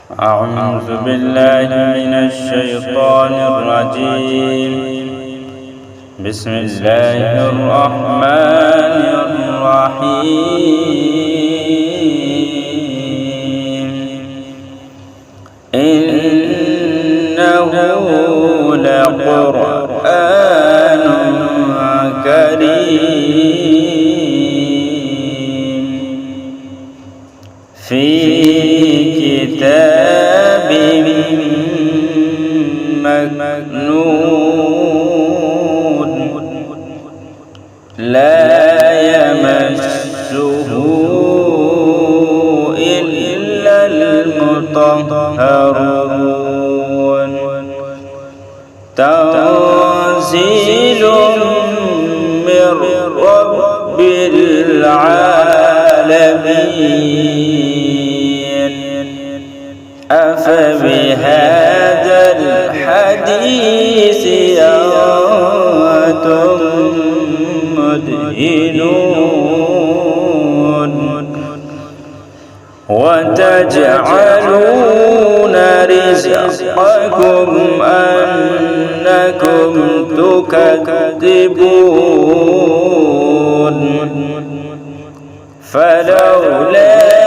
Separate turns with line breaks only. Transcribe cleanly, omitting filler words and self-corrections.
أعوذ بالله من الشيطان الرجيم. بسم الله الرحمن الرحيم. إنه لقرآن كريم في كتاب مكنون لا يمسه إلا المطهرون تنزيل من رب العالمين. أفبهذا الحديث أنتم مدهنون وتجعلون رزقكم أنكم تكذبون فلولا